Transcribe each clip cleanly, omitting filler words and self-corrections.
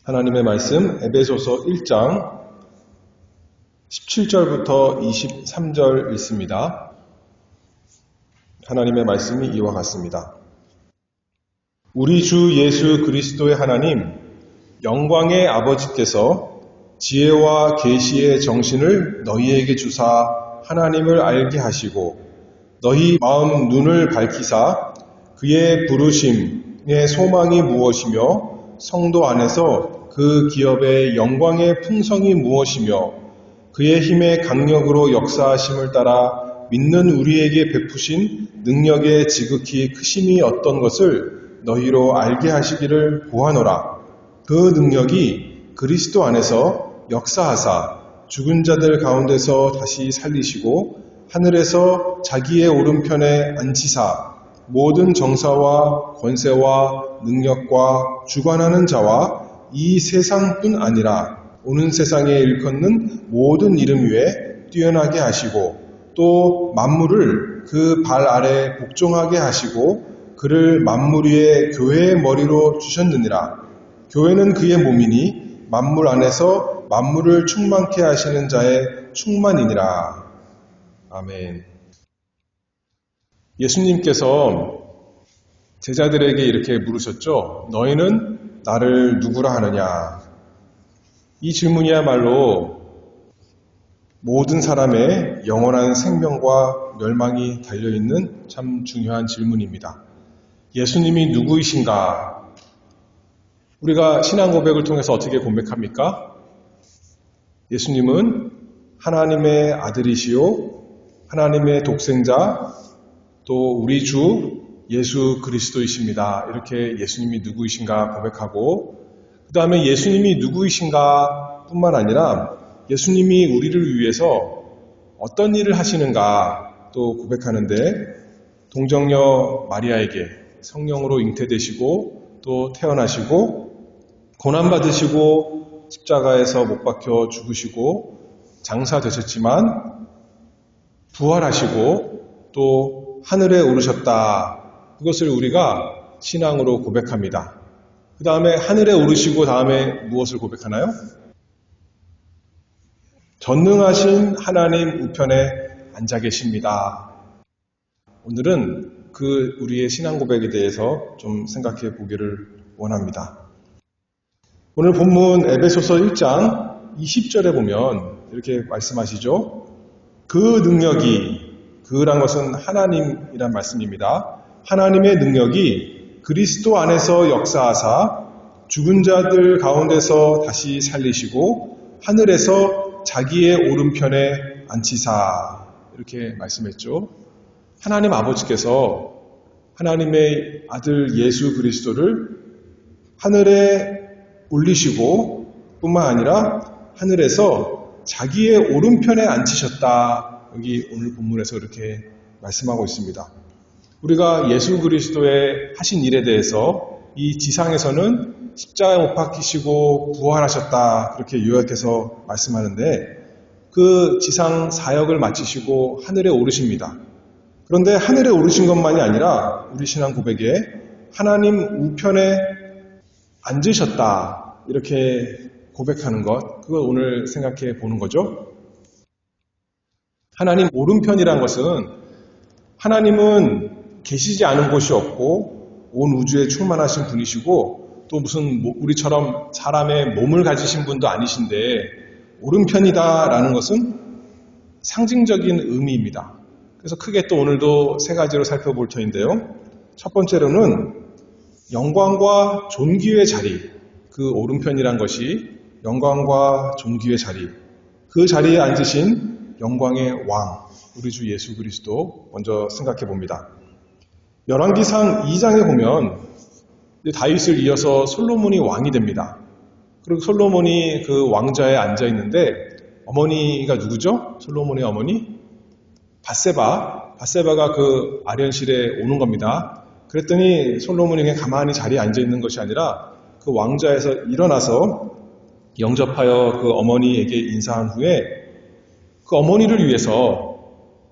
하나님의 말씀 에베소서 1장 17절부터 23절 읽습니다. 하나님의 말씀이 이와 같습니다. 우리 주 예수 그리스도의 하나님, 영광의 아버지께서 지혜와 계시의 정신을 너희에게 주사 하나님을 알게 하시고 너희 마음 눈을 밝히사 그의 부르심의 소망이 무엇이며 성도 안에서 그 기업의 영광의 풍성이 무엇이며 그의 힘의 강력으로 역사하심을 따라 믿는 우리에게 베푸신 능력의 지극히 크심이 어떤 것을 너희로 알게 하시기를 구하노라. 그 능력이 그리스도 안에서 역사하사 죽은 자들 가운데서 다시 살리시고 하늘에서 자기의 오른편에 앉히사 모든 정사와 권세와 능력과 주관하는 자와 이 세상뿐 아니라 오는 세상에 일컫는 모든 이름 위에 뛰어나게 하시고 또 만물을 그 발 아래 복종하게 하시고 그를 만물 위에 교회의 머리로 주셨느니라. 교회는 그의 몸이니 만물 안에서 만물을 충만케 하시는 자의 충만이니라. 아멘. 예수님께서 제자들에게 이렇게 물으셨죠. 너희는 나를 누구라 하느냐? 이 질문이야말로 모든 사람의 영원한 생명과 멸망이 달려있는 참 중요한 질문입니다. 예수님이 누구이신가? 우리가 신앙 고백을 통해서 어떻게 고백합니까? 예수님은 하나님의 아들이시요 하나님의 독생자 또 우리 주 예수 그리스도이십니다. 이렇게 예수님이 누구이신가 고백하고 그 다음에 예수님이 누구이신가 뿐만 아니라 예수님이 우리를 위해서 어떤 일을 하시는가 또 고백하는데 동정녀 마리아에게 성령으로 잉태되시고 또 태어나시고 고난받으시고 십자가에서 못 박혀 죽으시고 장사되셨지만 부활하시고 또 하늘에 오르셨다. 그것을 우리가 신앙으로 고백합니다. 그 다음에 하늘에 오르시고 다음에 무엇을 고백하나요? 전능하신 하나님 우편에 앉아 계십니다. 오늘은 그 우리의 신앙 고백에 대해서 좀 생각해 보기를 원합니다. 오늘 본문 에베소서 1장 20절에 보면 이렇게 말씀하시죠. 그 능력이, 그란 것은 하나님이란 말씀입니다. 하나님의 능력이 그리스도 안에서 역사하사 죽은 자들 가운데서 다시 살리시고 하늘에서 자기의 오른편에 앉히사 이렇게 말씀했죠. 하나님 아버지께서 하나님의 아들 예수 그리스도를 하늘에 올리시고 뿐만 아니라 하늘에서 자기의 오른편에 앉히셨다. 여기 오늘 본문에서 이렇게 말씀하고 있습니다. 우리가 예수 그리스도의 하신 일에 대해서 이 지상에서는 십자가에 못 박히시고 부활하셨다. 그렇게 요약해서 말씀하는데 그 지상 사역을 마치시고 하늘에 오르십니다. 그런데 하늘에 오르신 것만이 아니라 우리 신앙 고백에 하나님 우편에 앉으셨다. 이렇게 고백하는 것, 그걸 오늘 생각해 보는 거죠. 하나님 오른편이란 것은 하나님은 계시지 않은 곳이 없고 온 우주에 충만하신 분이시고 또 무슨 우리처럼 사람의 몸을 가지신 분도 아니신데 오른편이다라는 것은 상징적인 의미입니다. 그래서 크게 또 오늘도 세 가지로 살펴볼 터인데요. 첫 번째로는 영광과 존귀의 자리, 그 오른편이란 것이 영광과 존귀의 자리, 그 자리에 앉으신 영광의 왕, 우리 주 예수 그리스도 먼저 생각해 봅니다. 열왕기상 2장에 보면 다윗을 이어서 솔로몬이 왕이 됩니다. 그리고 솔로몬이 그 왕좌에 앉아 있는데 어머니가 누구죠? 솔로몬의 어머니? 밧세바가 그 아련실에 오는 겁니다. 그랬더니 솔로몬이 그냥 가만히 자리에 앉아 있는 것이 아니라 그 왕좌에서 일어나서 영접하여 그 어머니에게 인사한 후에 그 어머니를 위해서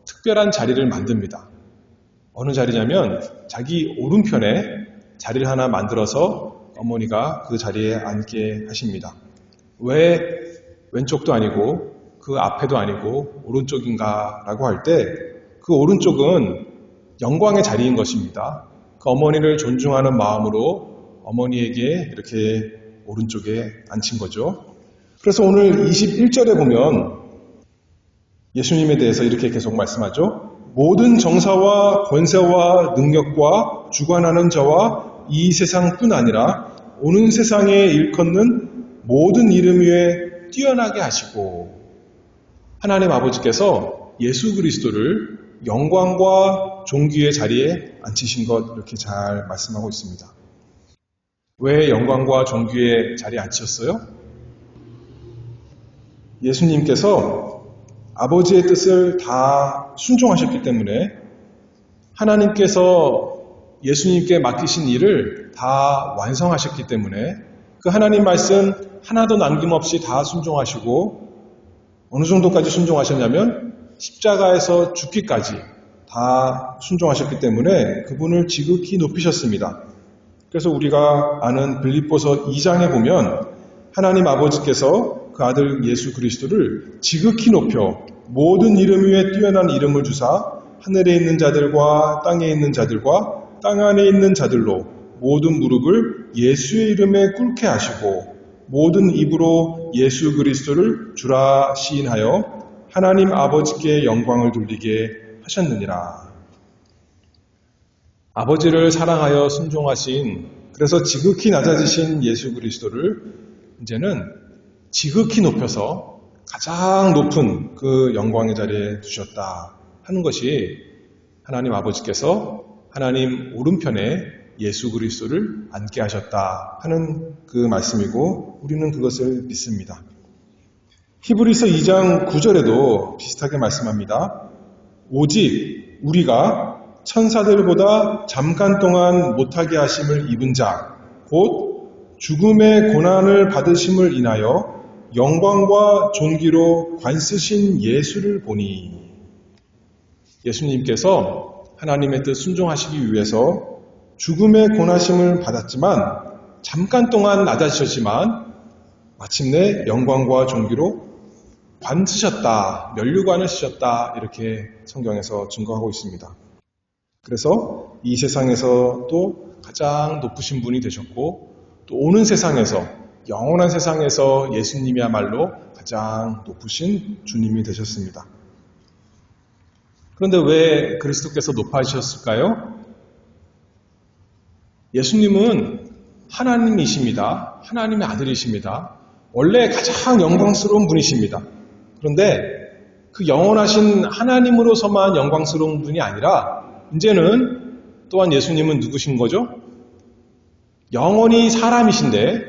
특별한 자리를 만듭니다. 어느 자리냐면 자기 오른편에 자리를 하나 만들어서 어머니가 그 자리에 앉게 하십니다. 왜 왼쪽도 아니고 그 앞에도 아니고 오른쪽인가 라고 할 때 그 오른쪽은 영광의 자리인 것입니다. 그 어머니를 존중하는 마음으로 어머니에게 이렇게 오른쪽에 앉힌 거죠. 그래서 오늘 21절에 보면 예수님에 대해서 이렇게 계속 말씀하죠. 모든 정사와 권세와 능력과 주관하는 자와 이 세상뿐 아니라 오는 세상에 일컫는 모든 이름 위에 뛰어나게 하시고, 하나님 아버지께서 예수 그리스도를 영광과 존귀의 자리에 앉히신 것, 이렇게 잘 말씀하고 있습니다. 왜 영광과 존귀의 자리에 앉히셨어요? 예수님께서 아버지의 뜻을 다 순종하셨기 때문에, 하나님께서 예수님께 맡기신 일을 다 완성하셨기 때문에, 그 하나님 말씀 하나도 남김없이 다 순종하시고, 어느 정도까지 순종하셨냐면 십자가에서 죽기까지 다 순종하셨기 때문에 그분을 지극히 높이셨습니다. 그래서 우리가 아는 빌립보서 2장에 보면 하나님 아버지께서 그 아들 예수 그리스도를 지극히 높여 모든 이름 위에 뛰어난 이름을 주사 하늘에 있는 자들과 땅에 있는 자들과 땅 안에 있는 자들로 모든 무릎을 예수의 이름에 꿇게 하시고 모든 입으로 예수 그리스도를 주라 시인하여 하나님 아버지께 영광을 돌리게 하셨느니라. 아버지를 사랑하여 순종하신, 그래서 지극히 낮아지신 예수 그리스도를 이제는 지극히 높여서 가장 높은 그 영광의 자리에 두셨다 하는 것이 하나님 아버지께서 하나님 오른편에 예수 그리스도를 앉게 하셨다 하는 그 말씀이고, 우리는 그것을 믿습니다. 히브리서 2장 9절에도 비슷하게 말씀합니다. 오직 우리가 천사들보다 잠깐 동안 못하게 하심을 입은 자, 곧 죽음의 고난을 받으심을 인하여 영광과 존귀로 관쓰신 예수를 보니, 예수님께서 하나님의 뜻 순종하시기 위해서 죽음의 고난심을 받았지만 잠깐 동안 낮아지셨지만 마침내 영광과 존귀로 관쓰셨다, 면류관을 쓰셨다, 이렇게 성경에서 증거하고 있습니다. 그래서 이 세상에서 또 가장 높으신 분이 되셨고, 또 오는 세상에서, 영원한 세상에서 예수님이야말로 가장 높으신 주님이 되셨습니다. 그런데 왜 그리스도께서 높아지셨을까요? 예수님은 하나님이십니다. 하나님의 아들이십니다. 원래 가장 영광스러운 분이십니다. 그런데 그 영원하신 하나님으로서만 영광스러운 분이 아니라 이제는 또한 예수님은 누구신 거죠? 영원히 사람이신데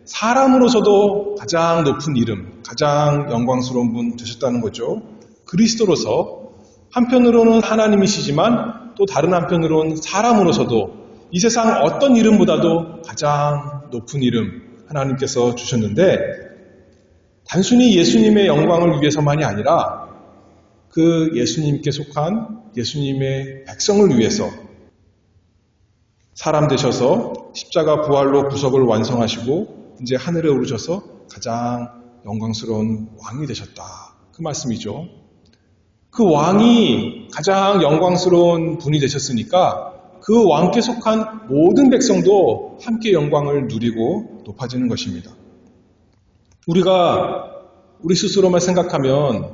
사람으로서도 가장 높은 이름, 가장 영광스러운 분 되셨다는 거죠. 그리스도로서 한편으로는 하나님이시지만 또 다른 한편으로는 사람으로서도 이 세상 어떤 이름보다도 가장 높은 이름 하나님께서 주셨는데, 단순히 예수님의 영광을 위해서만이 아니라 그 예수님께 속한 예수님의 백성을 위해서 사람 되셔서 십자가 부활로 구속을 완성하시고 이제 하늘에 오르셔서 가장 영광스러운 왕이 되셨다, 그 말씀이죠. 그 왕이 가장 영광스러운 분이 되셨으니까 그 왕께 속한 모든 백성도 함께 영광을 누리고 높아지는 것입니다. 우리가 우리 스스로만 생각하면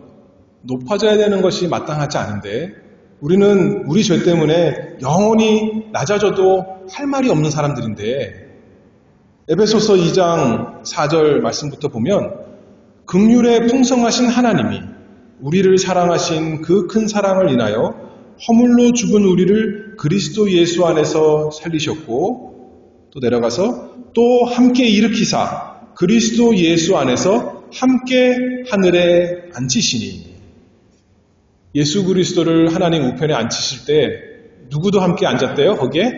높아져야 되는 것이 마땅하지 않은데, 우리는 우리 죄 때문에 영원히 낮아져도 할 말이 없는 사람들인데, 에베소서 2장 4절 말씀부터 보면 긍휼에 풍성하신 하나님이 우리를 사랑하신 그 큰 사랑을 인하여 허물로 죽은 우리를 그리스도 예수 안에서 살리셨고, 또 내려가서 또 함께 일으키사 그리스도 예수 안에서 함께 하늘에 앉히시니, 예수 그리스도를 하나님 우편에 앉히실 때 누구도 함께 앉았대요? 거기에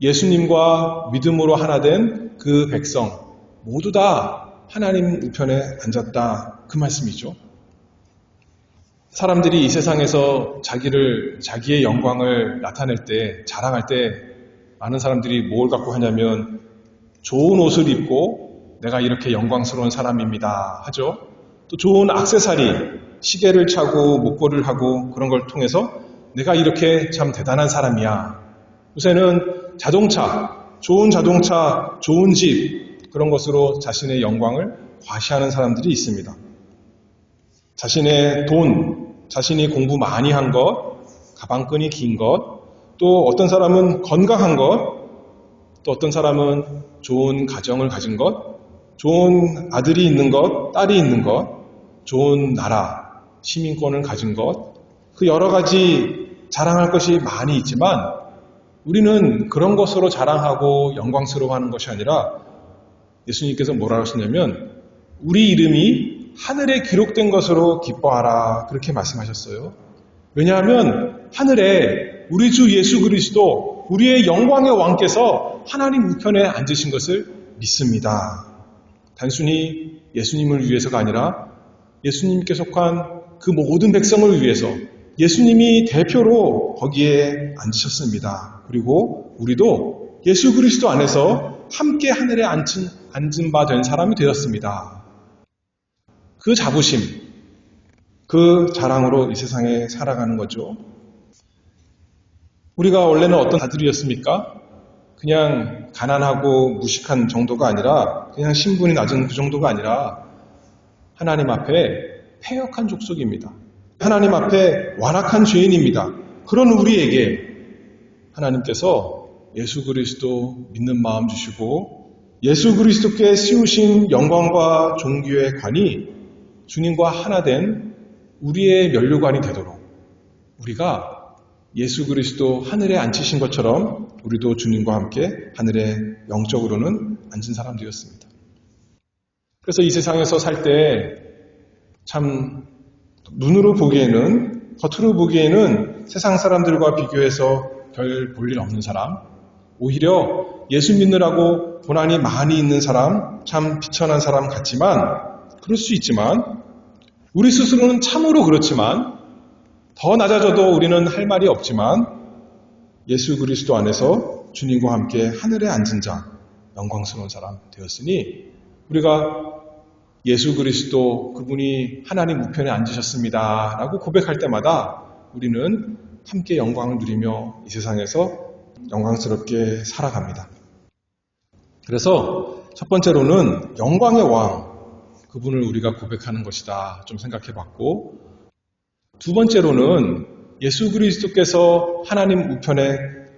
예수님과 믿음으로 하나 된 그 백성 모두 다 하나님 우편에 앉았다, 그 말씀이죠. 사람들이 이 세상에서 자기의 영광을 나타낼 때, 자랑할 때 많은 사람들이 뭘 갖고 하냐면 좋은 옷을 입고 내가 이렇게 영광스러운 사람입니다 하죠. 또 좋은 액세서리, 시계를 차고 목걸이를 하고 그런 걸 통해서 내가 이렇게 참 대단한 사람이야. 요새는 좋은 자동차, 좋은 집 그런 것으로 자신의 영광을 과시하는 사람들이 있습니다. 자신의 돈, 자신이 공부 많이 한 것, 가방끈이 긴 것, 또 어떤 사람은 건강한 것, 또 어떤 사람은 좋은 가정을 가진 것, 좋은 아들이 있는 것, 딸이 있는 것, 좋은 나라, 시민권을 가진 것, 그 여러 가지 자랑할 것이 많이 있지만 우리는 그런 것으로 자랑하고 영광스러워하는 것이 아니라 예수님께서 뭐라고 하시냐면 우리 이름이 하늘에 기록된 것으로 기뻐하라 그렇게 말씀하셨어요. 왜냐하면 하늘에 우리 주 예수 그리스도 우리의 영광의 왕께서 하나님 우편에 앉으신 것을 믿습니다. 단순히 예수님을 위해서가 아니라 예수님께 속한 그 모든 백성을 위해서 예수님이 대표로 거기에 앉으셨습니다. 그리고 우리도 예수 그리스도 안에서 함께 하늘에 앉은 바 된 사람이 되었습니다. 그 자부심, 그 자랑으로 이 세상에 살아가는 거죠. 우리가 원래는 어떤 아들이었습니까? 그냥 가난하고 무식한 정도가 아니라 그냥 신분이 낮은 그 정도가 아니라 하나님 앞에 패역한 족속입니다. 하나님 앞에 완악한 죄인입니다. 그런 우리에게 하나님께서 예수 그리스도 믿는 마음 주시고 예수 그리스도께 씌우신 영광과 존귀의 관이 주님과 하나 된 우리의 면류관이 되도록 우리가 예수 그리스도 하늘에 앉히신 것처럼 우리도 주님과 함께 하늘에 영적으로는 앉은 사람 되었습니다. 그래서 이 세상에서 살 때 참 눈으로 보기에는 겉으로 보기에는 세상 사람들과 비교해서 별 볼 일 없는 사람, 오히려 예수 믿느라고 고난이 많이 있는 사람, 참 비천한 사람 같지만 그럴 수 있지만 우리 스스로는 참으로 그렇지만 더 낮아져도 우리는 할 말이 없지만 예수 그리스도 안에서 주님과 함께 하늘에 앉은 자, 영광스러운 사람 되었으니 우리가 예수 그리스도 그분이 하나님 우편에 앉으셨습니다 라고 고백할 때마다 우리는 함께 영광을 누리며 이 세상에서 영광스럽게 살아갑니다. 그래서 첫 번째로는 영광의 왕, 그분을 우리가 고백하는 것이다 좀 생각해 봤고, 두 번째로는 예수 그리스도께서 하나님 우편에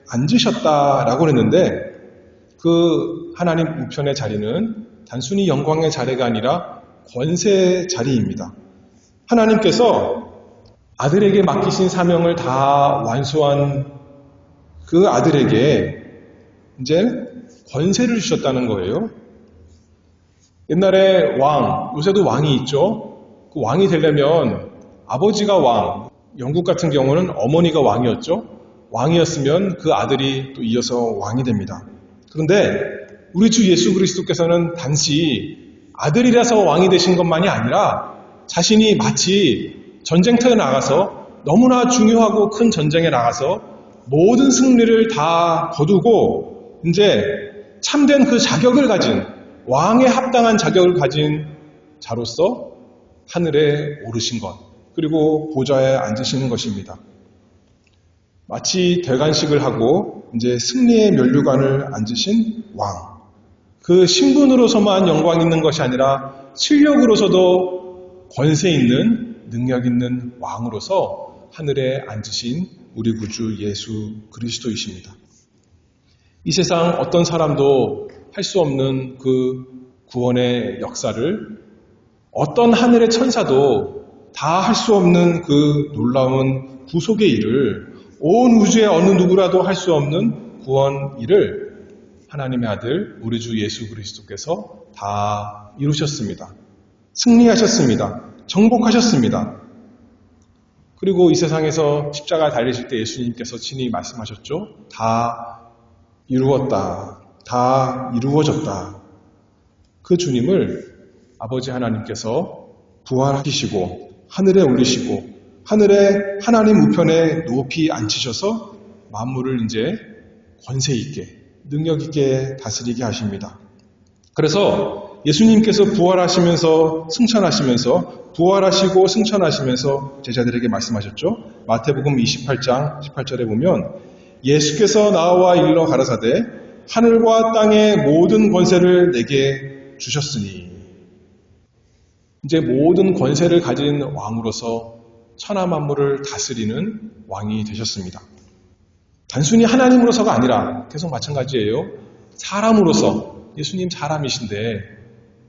앉으셨다라고 했는데 그 하나님 우편의 자리는 단순히 영광의 자리가 아니라 권세의 자리입니다. 하나님께서 아들에게 맡기신 사명을 다 완수한 그 아들에게 이제 권세를 주셨다는 거예요. 옛날에 왕, 요새도 왕이 있죠. 그 왕이 되려면 아버지가 왕, 영국 같은 경우는 어머니가 왕이었죠. 왕이었으면 그 아들이 또 이어서 왕이 됩니다. 그런데 우리 주 예수 그리스도께서는 단지 아들이라서 왕이 되신 것만이 아니라 자신이 마치 전쟁터에 나가서 너무나 중요하고 큰 전쟁에 나가서 모든 승리를 다 거두고 이제 참된 그 자격을 가진 왕에 합당한 자격을 가진 자로서 하늘에 오르신 것, 그리고 보좌에 앉으시는 것입니다. 마치 대관식을 하고 이제 승리의 면류관을 앉으신 왕. 그 신분으로서만 영광 있는 것이 아니라 실력으로서도 권세 있는 능력 있는 왕으로서 하늘에 앉으신 우리 구주 예수 그리스도이십니다. 이 세상 어떤 사람도 할 수 없는 그 구원의 역사를 어떤 하늘의 천사도 다 할 수 없는 그 놀라운 구속의 일을 온 우주의 어느 누구라도 할 수 없는 구원 일을 하나님의 아들 우리 주 예수 그리스도께서 다 이루셨습니다. 승리하셨습니다. 정복하셨습니다. 그리고 이 세상에서 십자가에 달리실 때 예수님께서 친히 말씀하셨죠. 다 이루었다. 다 이루어졌다. 그 주님을 아버지 하나님께서 부활시키시고 하늘에 올리시고 하늘에 하나님 우편에 높이 앉히셔서 만물을 이제 권세 있게, 능력 있게 다스리게 하십니다. 그래서 예수님께서 부활하시면서 승천하시면서 부활하시고 승천하시면서 제자들에게 말씀하셨죠. 마태복음 28장 18절에 보면 예수께서 나와 일러 가라사대 하늘과 땅의 모든 권세를 내게 주셨으니, 이제 모든 권세를 가진 왕으로서 천하 만물을 다스리는 왕이 되셨습니다. 단순히 하나님으로서가 아니라 계속 마찬가지예요. 사람으로서, 예수님 사람이신데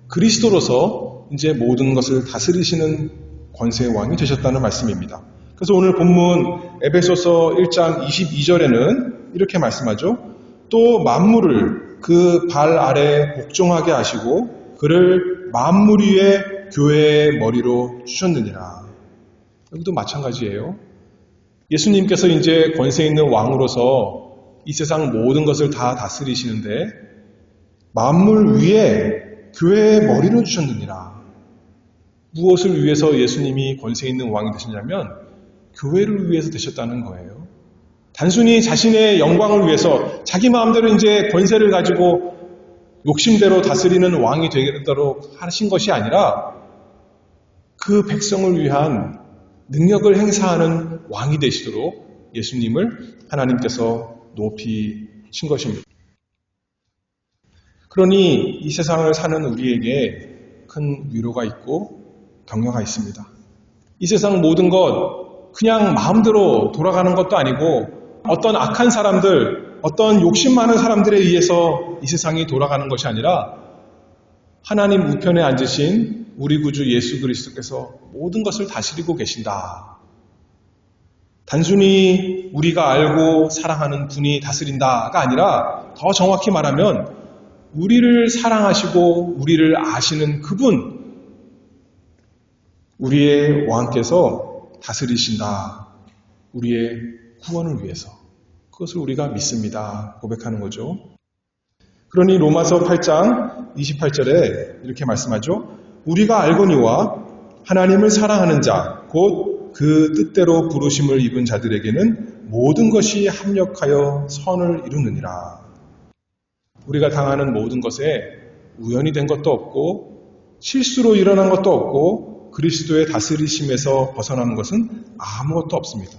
그리스도로서 이제 모든 것을 다스리시는 권세의 왕이 되셨다는 말씀입니다. 그래서 오늘 본문 에베소서 1장 22절에는 이렇게 말씀하죠. 또 만물을 그 발 아래 복종하게 하시고 그를 만물 위에 교회의 머리로 주셨느니라. 여기도 마찬가지예요. 예수님께서 이제 권세 있는 왕으로서 이 세상 모든 것을 다 다스리시는데 만물 위에 교회의 머리로 주셨느니라. 무엇을 위해서 예수님이 권세 있는 왕이 되셨냐면 교회를 위해서 되셨다는 거예요. 단순히 자신의 영광을 위해서 자기 마음대로 이제 권세를 가지고 욕심대로 다스리는 왕이 되도록 하신 것이 아니라 그 백성을 위한 능력을 행사하는 왕이 되시도록 예수님을 하나님께서 높이신 것입니다. 그러니 이 세상을 사는 우리에게 큰 위로가 있고 격려가 있습니다. 이 세상 모든 것 그냥 마음대로 돌아가는 것도 아니고 어떤 악한 사람들, 어떤 욕심 많은 사람들에 의해서 이 세상이 돌아가는 것이 아니라 하나님 우편에 앉으신 우리 구주 예수 그리스도께서 모든 것을 다스리고 계신다. 단순히 우리가 알고 사랑하는 분이 다스린다가 아니라 더 정확히 말하면 우리를 사랑하시고 우리를 아시는 그분, 우리의 왕께서 다스리신다. 우리의 구원을 위해서. 그것을 우리가 믿습니다. 고백하는 거죠. 그러니 로마서 8장 28절에 이렇게 말씀하죠. 우리가 알거니와 하나님을 사랑하는 자, 곧 그 뜻대로 부르심을 입은 자들에게는 모든 것이 합력하여 선을 이루느니라. 우리가 당하는 모든 것에 우연이 된 것도 없고 실수로 일어난 것도 없고 그리스도의 다스리심에서 벗어나는 것은 아무것도 없습니다.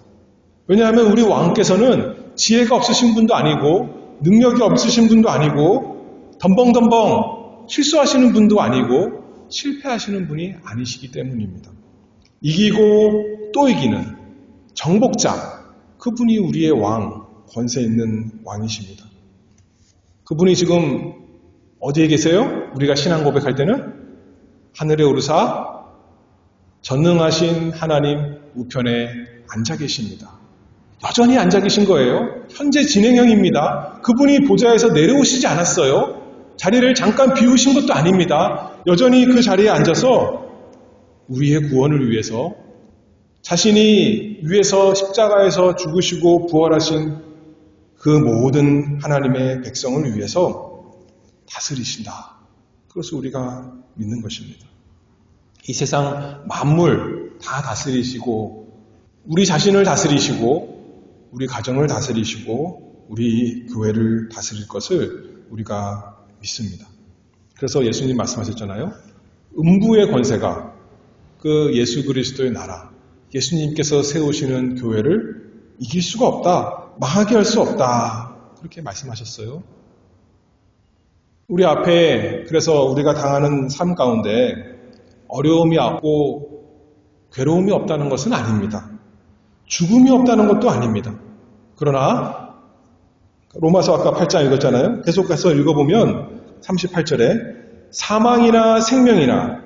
왜냐하면 우리 왕께서는 지혜가 없으신 분도 아니고 능력이 없으신 분도 아니고 덤벙덤벙 실수하시는 분도 아니고 실패하시는 분이 아니시기 때문입니다. 이기고 또 이기는 정복자, 그분이 우리의 왕, 권세 있는 왕이십니다. 그분이 지금 어디에 계세요? 우리가 신앙 고백할 때는 하늘에 오르사 전능하신 하나님 우편에 앉아 계십니다. 여전히 앉아 계신 거예요. 현재 진행형입니다. 그분이 보좌에서 내려오시지 않았어요. 자리를 잠깐 비우신 것도 아닙니다. 여전히 그 자리에 앉아서 우리의 구원을 위해서 자신이 위에서 십자가에서 죽으시고 부활하신 그 모든 하나님의 백성을 위해서 다스리신다. 그것을 우리가 믿는 것입니다. 이 세상 만물 다 다스리시고 우리 자신을 다스리시고 우리 가정을 다스리시고 우리 교회를 다스릴 것을 우리가 믿습니다. 그래서 예수님 말씀하셨잖아요. 음부의 권세가 그 예수 그리스도의 나라, 예수님께서 세우시는 교회를 이길 수가 없다. 망하게 할 수 없다. 그렇게 말씀하셨어요. 우리 앞에 그래서 우리가 당하는 삶 가운데 어려움이 없고 괴로움이 없다는 것은 아닙니다. 죽음이 없다는 것도 아닙니다. 그러나 로마서 아까 8장 읽었잖아요. 계속해서 읽어보면 38절에 사망이나 생명이나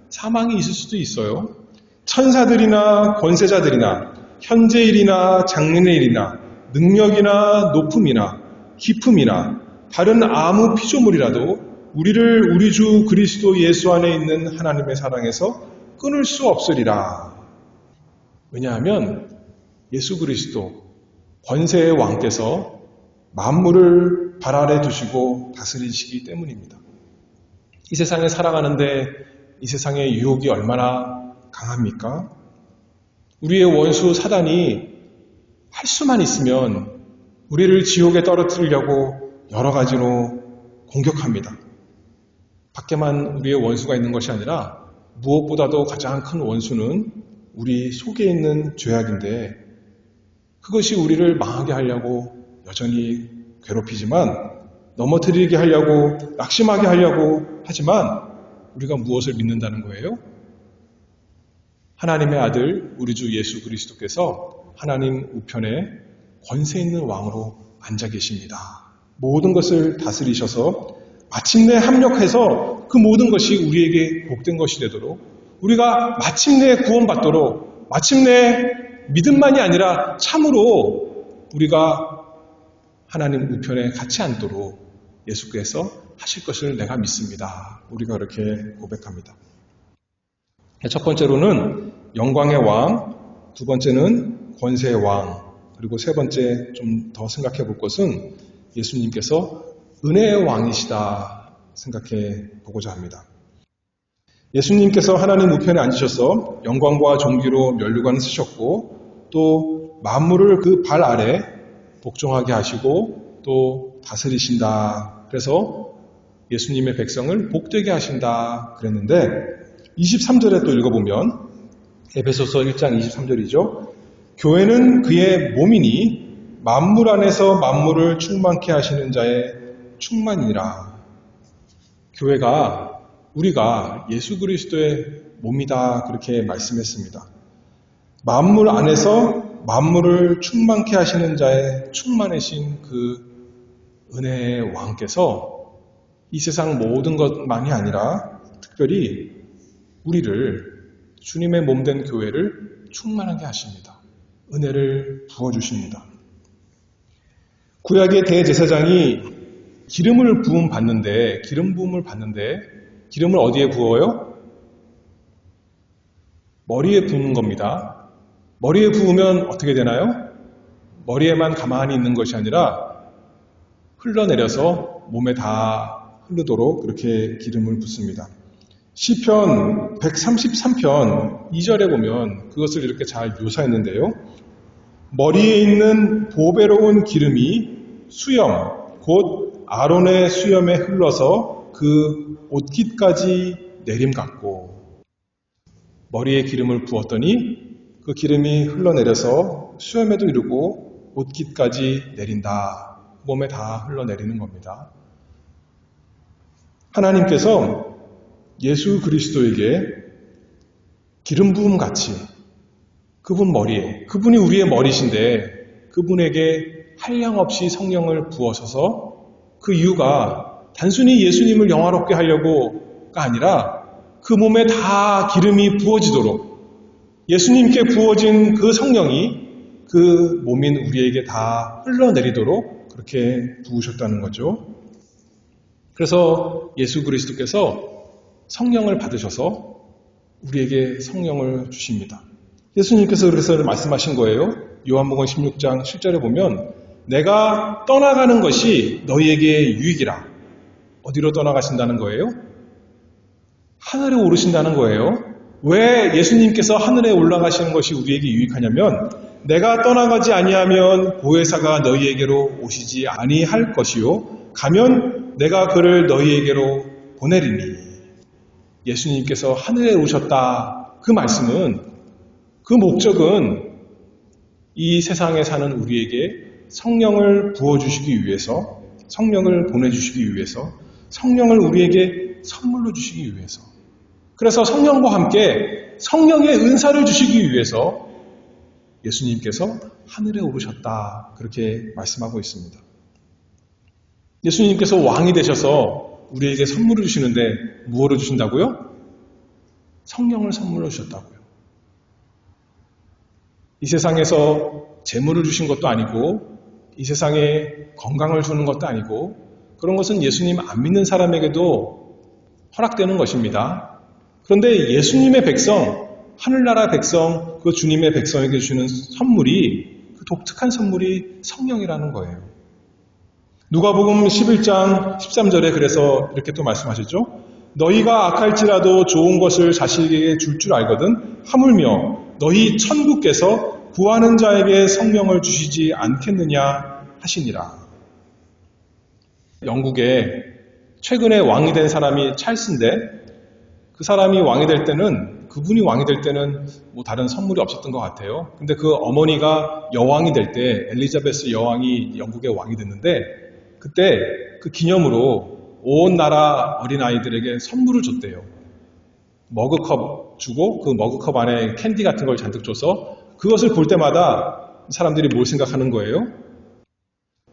사망이 있을 수도 있어요. 천사들이나 권세자들이나 현재일이나 장래일이나 능력이나 높음이나 깊음이나 다른 아무 피조물이라도 우리를 우리 주 그리스도 예수 안에 있는 하나님의 사랑에서 끊을 수 없으리라. 왜냐하면 예수 그리스도 권세의 왕께서 만물을 발 아래 두시고 다스리시기 때문입니다. 이 세상에 살아가는데 이 세상의 유혹이 얼마나 강합니까? 우리의 원수 사단이 할 수만 있으면 우리를 지옥에 떨어뜨리려고 여러 가지로 공격합니다. 밖에만 우리의 원수가 있는 것이 아니라 무엇보다도 가장 큰 원수는 우리 속에 있는 죄악인데 그것이 우리를 망하게 하려고 여전히 괴롭히지만 넘어뜨리게 하려고 낙심하게 하려고 하지만 우리가 무엇을 믿는다는 거예요? 하나님의 아들 우리 주 예수 그리스도께서 하나님 우편에 권세 있는 왕으로 앉아 계십니다. 모든 것을 다스리셔서 마침내 합력해서 그 모든 것이 우리에게 복된 것이 되도록 우리가 마침내 구원받도록 마침내 믿음만이 아니라 참으로 우리가 하나님 우편에 같이 앉도록 예수께서 하실 것을 내가 믿습니다. 우리가 그렇게 고백합니다. 첫 번째로는 영광의 왕, 두 번째는 권세의 왕, 그리고 세 번째 좀 더 생각해 볼 것은 예수님께서 은혜의 왕이시다 생각해 보고자 합니다. 예수님께서 하나님 우편에 앉으셔서 영광과 존귀로 면류관을 쓰셨고 또 만물을 그 발 아래 복종하게 하시고 또 다스리신다. 그래서 예수님의 백성을 복되게 하신다 그랬는데 23절에 또 읽어보면 에베소서 1장 23절이죠. 교회는 그의 몸이니 만물 안에서 만물을 충만케 하시는 자의 충만이니라. 교회가 우리가 예수 그리스도의 몸이다 그렇게 말씀했습니다. 만물 안에서 만물을 충만케 하시는 자의 충만하신 그 은혜의 왕께서 이 세상 모든 것만이 아니라 특별히 우리를 주님의 몸된 교회를 충만하게 하십니다. 은혜를 부어주십니다. 구약의 대제사장이 기름 부음을 받는데 기름을 어디에 부어요? 머리에 부는 겁니다. 머리에 부으면 어떻게 되나요? 머리에만 가만히 있는 것이 아니라 흘러내려서 몸에 다 흐르도록 그렇게 기름을 붓습니다. 시편 133편 2절에 보면 그것을 이렇게 잘 묘사했는데요. 머리에 있는 보배로운 기름이 수염, 곧 아론의 수염에 흘러서 그 옷깃까지 내림 같고 머리에 기름을 부었더니 그 기름이 흘러내려서 수염에도 이르고 옷깃까지 내린다. 몸에 다 흘러내리는 겁니다. 하나님께서 예수 그리스도에게 기름 부음 같이 그분 머리에, 그분이 우리의 머리신데 그분에게 한량없이 성령을 부어셔서 그 이유가 단순히 예수님을 영화롭게 하려고가 아니라 그 몸에 다 기름이 부어지도록 예수님께 부어진 그 성령이 그 몸인 우리에게 다 흘러내리도록 그렇게 부으셨다는 거죠. 그래서 예수 그리스도께서 성령을 받으셔서 우리에게 성령을 주십니다. 예수님께서 그래서 말씀하신 거예요. 요한복음 16장 7절에 보면 내가 떠나가는 것이 너희에게 유익이라. 어디로 떠나가신다는 거예요? 하늘에 오르신다는 거예요. 왜 예수님께서 하늘에 올라가시는 것이 우리에게 유익하냐면 내가 떠나가지 아니하면 보혜사가 너희에게로 오시지 아니할 것이요 가면 내가 그를 너희에게로 보내리니. 예수님께서 하늘에 오셨다. 그 말씀은 그 목적은 이 세상에 사는 우리에게 성령을 부어주시기 위해서 성령을 보내주시기 위해서 성령을 우리에게 선물로 주시기 위해서 그래서 성령과 함께 성령의 은사를 주시기 위해서 예수님께서 하늘에 오르셨다. 그렇게 말씀하고 있습니다. 예수님께서 왕이 되셔서 우리에게 선물을 주시는데 무엇을 주신다고요? 성령을 선물로 주셨다고요. 이 세상에서 재물을 주신 것도 아니고 이 세상에 건강을 주는 것도 아니고 그런 것은 예수님 안 믿는 사람에게도 허락되는 것입니다. 그런데 예수님의 백성, 하늘나라 백성, 그 주님의 백성에게 주시는 선물이 그 독특한 선물이 성령이라는 거예요. 누가복음 11장 13절에 그래서 이렇게 또 말씀하셨죠. 너희가 악할지라도 좋은 것을 자식에게 줄 줄 알거든 하물며 너희 천국께서 구하는 자에게 성령을 주시지 않겠느냐 하시니라. 영국에 최근에 왕이 된 사람이 찰스인데 그 사람이 왕이 될 때는 그분이 왕이 될 때는 뭐 다른 선물이 없었던 것 같아요. 근데 그 어머니가 여왕이 될 때 엘리자베스 여왕이 영국의 왕이 됐는데 그때 그 기념으로 온 나라 어린아이들에게 선물을 줬대요. 머그컵 주고 그 머그컵 안에 캔디 같은 걸 잔뜩 줘서 그것을 볼 때마다 사람들이 뭘 생각하는 거예요?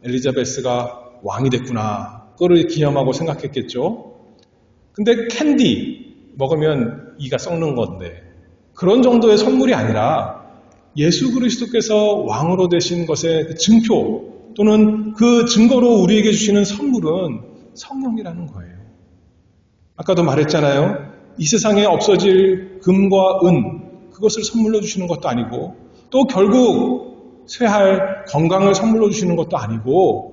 엘리자베스가 왕이 됐구나. 그거를 기념하고 생각했겠죠. 근데 캔디 먹으면 이가 썩는 건데 그런 정도의 선물이 아니라 예수 그리스도께서 왕으로 되신 것의 그 증표 또는 그 증거로 우리에게 주시는 선물은 성령이라는 거예요. 아까도 말했잖아요. 이 세상에 없어질 금과 은 그것을 선물로 주시는 것도 아니고 또 결국 쇠할 건강을 선물로 주시는 것도 아니고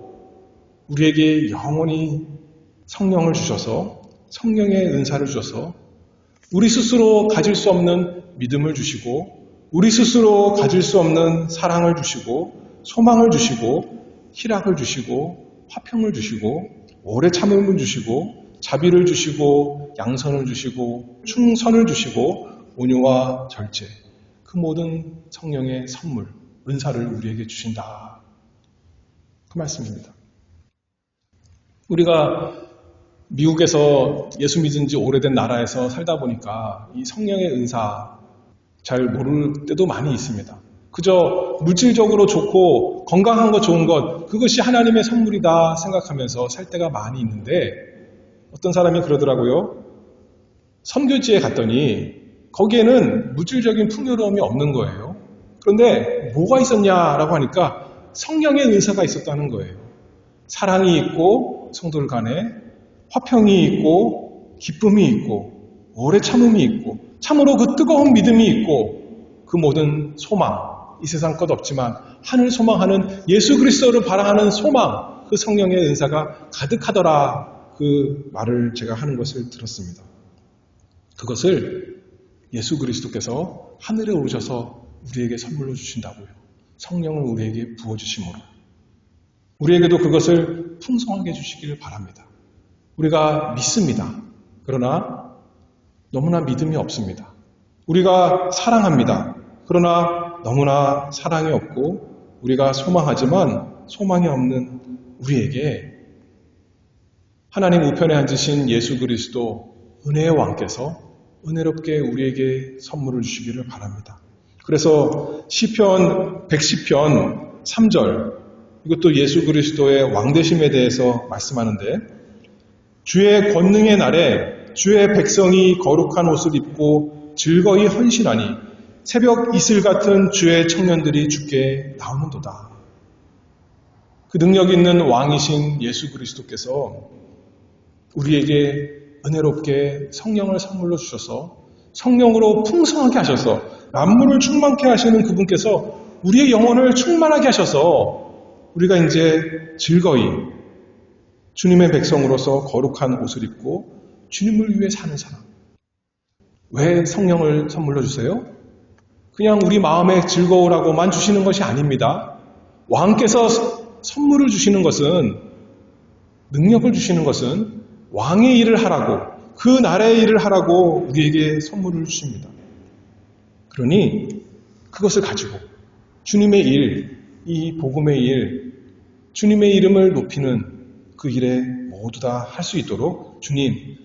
우리에게 영원히 성령을 주셔서 성령의 은사를 주셔서 우리 스스로 가질 수 없는 믿음을 주시고 우리 스스로 가질 수 없는 사랑을 주시고 소망을 주시고 희락을 주시고 화평을 주시고 오래 참음을 주시고 자비를 주시고 양선을 주시고 충선을 주시고 온유와 절제 그 모든 성령의 선물 은사를 우리에게 주신다. 그 말씀입니다. 우리가 미국에서 예수 믿은 지 오래된 나라에서 살다 보니까 이 성령의 은사 잘 모를 때도 많이 있습니다. 그저 물질적으로 좋고 건강한 것 좋은 것 그것이 하나님의 선물이다 생각하면서 살 때가 많이 있는데 어떤 사람이 그러더라고요. 선교지에 갔더니 거기에는 물질적인 풍요로움이 없는 거예요. 그런데 뭐가 있었냐라고 하니까 성령의 은사가 있었다는 거예요. 사랑이 있고 성도들 간에 화평이 있고 기쁨이 있고 오래 참음이 있고 참으로 그 뜨거운 믿음이 있고 그 모든 소망 이 세상 것 없지만 하늘 소망하는 예수 그리스도를 바라하는 소망 그 성령의 은사가 가득하더라 그 말을 제가 하는 것을 들었습니다. 그것을 예수 그리스도께서 하늘에 오르셔서 우리에게 선물로 주신다고요. 성령을 우리에게 부어주심으로 우리에게도 그것을 풍성하게 주시기를 바랍니다. 우리가 믿습니다. 그러나 너무나 믿음이 없습니다. 우리가 사랑합니다. 그러나 너무나 사랑이 없고 우리가 소망하지만 소망이 없는 우리에게 하나님 우편에 앉으신 예수 그리스도 은혜의 왕께서 은혜롭게 우리에게 선물을 주시기를 바랍니다. 그래서 시편 110편 3절 이것도 예수 그리스도의 왕되심에 대해서 말씀하는데 주의 권능의 날에 주의 백성이 거룩한 옷을 입고 즐거이 헌신하니 새벽 이슬 같은 주의 청년들이 주께 나오는도다. 그 능력 있는 왕이신 예수 그리스도께서 우리에게 은혜롭게 성령을 선물로 주셔서 성령으로 풍성하게 하셔서 만물을 충만케 하시는 그분께서 우리의 영혼을 충만하게 하셔서 우리가 이제 즐거이 주님의 백성으로서 거룩한 옷을 입고 주님을 위해 사는 사람. 왜 성령을 선물로 주세요? 그냥 우리 마음에 즐거우라고만 주시는 것이 아닙니다. 왕께서 선물을 주시는 것은 능력을 주시는 것은 왕의 일을 하라고 그 나라의 일을 하라고 우리에게 선물을 주십니다. 그러니 그것을 가지고 주님의 일, 이 복음의 일, 주님의 이름을 높이는 그 일에 모두 다 할 수 있도록 주님,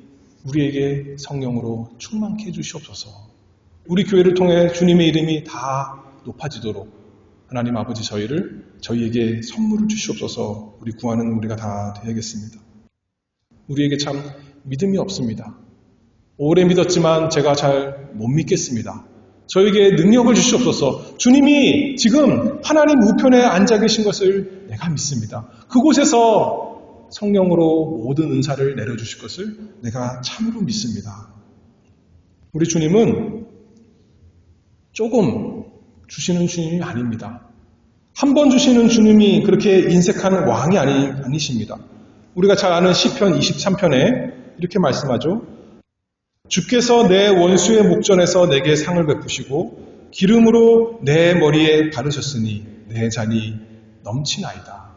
우리에게 성령으로 충만케 해주시옵소서. 우리 교회를 통해 주님의 이름이 다 높아지도록 하나님 아버지 저희에게 선물을 주시옵소서. 우리 구하는 우리가 다 되야겠습니다. 우리에게 참 믿음이 없습니다. 오래 믿었지만 제가 잘 못 믿겠습니다. 저에게 능력을 주시옵소서. 주님이 지금 하나님 우편에 앉아 계신 것을 내가 믿습니다. 그곳에서 성령으로 모든 은사를 내려주실 것을 내가 참으로 믿습니다. 우리 주님은 조금 주시는 주님이 아닙니다. 한 번 주시는 주님이 그렇게 인색한 왕이 아니십니다. 우리가 잘 아는 시편 23편에 이렇게 말씀하죠. 주께서 내 원수의 목전에서 내게 상을 베푸시고 기름으로 내 머리에 바르셨으니 내 잔이 넘치나이다.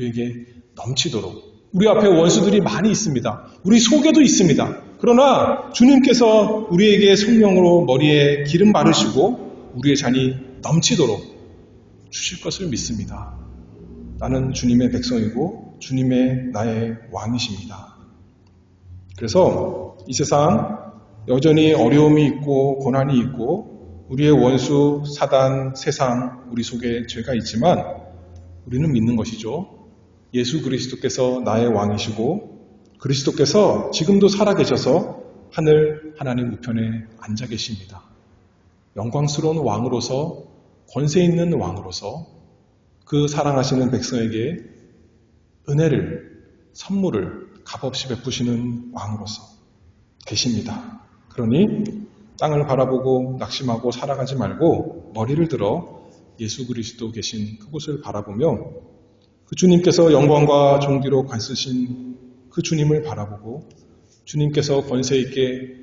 우리에게 넘치도록. 우리 앞에 원수들이 많이 있습니다. 우리 속에도 있습니다. 그러나 주님께서 우리에게 성령으로 머리에 기름 바르시고 우리의 잔이 넘치도록 주실 것을 믿습니다. 나는 주님의 백성이고 주님의 나의 왕이십니다. 그래서 이 세상 여전히 어려움이 있고 고난이 있고 우리의 원수 사단 세상 우리 속에 죄가 있지만 우리는 믿는 것이죠. 예수 그리스도께서 나의 왕이시고 그리스도께서 지금도 살아계셔서 하늘 하나님 우편에 앉아 계십니다. 영광스러운 왕으로서 권세 있는 왕으로서 그 사랑하시는 백성에게 은혜를 선물을 값없이 베푸시는 왕으로서 계십니다. 그러니 땅을 바라보고 낙심하고 살아가지 말고 머리를 들어 예수 그리스도 계신 그곳을 바라보며 그 주님께서 영광과 존귀로 관쓰신 그 주님을 바라보고 주님께서 권세 있게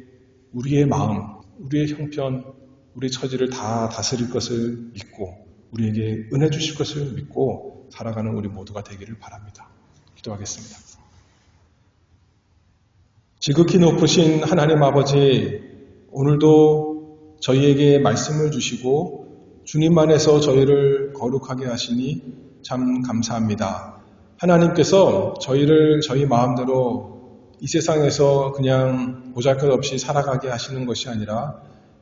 우리의 마음, 우리의 형편, 우리 처지를 다 다스릴 것을 믿고 우리에게 은혜 주실 것을 믿고 살아가는 우리 모두가 되기를 바랍니다. 기도하겠습니다. 지극히 높으신 하나님 아버지, 오늘도 저희에게 말씀을 주시고 주님 안에서 저희를 거룩하게 하시니 참 감사합니다. 하나님께서 저희를 저희 마음대로 이 세상에서 그냥 보잘것없이 살아가게 하시는 것이 아니라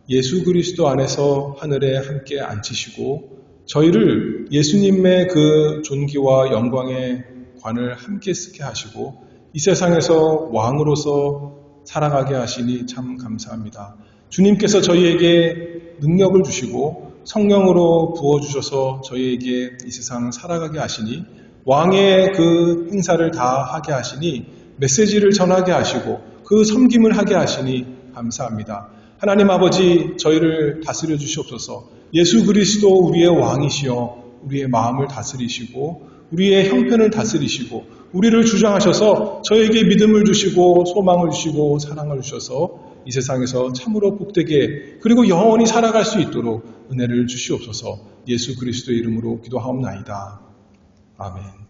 예수 그리스도 안에서 하늘에 함께 앉히시고 저희를 예수님의 그 존귀와 영광의 관을 함께 쓰게 하시고 이 세상에서 왕으로서 살아가게 하시니 참 감사합니다. 주님께서 저희에게 능력을 주시고 성령으로 부어주셔서 저희에게 이 세상 살아가게 하시니 왕의 그 행사를 다 하게 하시니 메시지를 전하게 하시고 그 섬김을 하게 하시니 감사합니다. 하나님 아버지, 저희를 다스려 주시옵소서. 예수 그리스도 우리의 왕이시여 우리의 마음을 다스리시고 우리의 형편을 다스리시고 우리를 주장하셔서 저에게 믿음을 주시고 소망을 주시고 사랑을 주셔서 이 세상에서 참으로 복되게 그리고 영원히 살아갈 수 있도록 은혜를 주시옵소서. 예수 그리스도의 이름으로 기도하옵나이다. 아멘.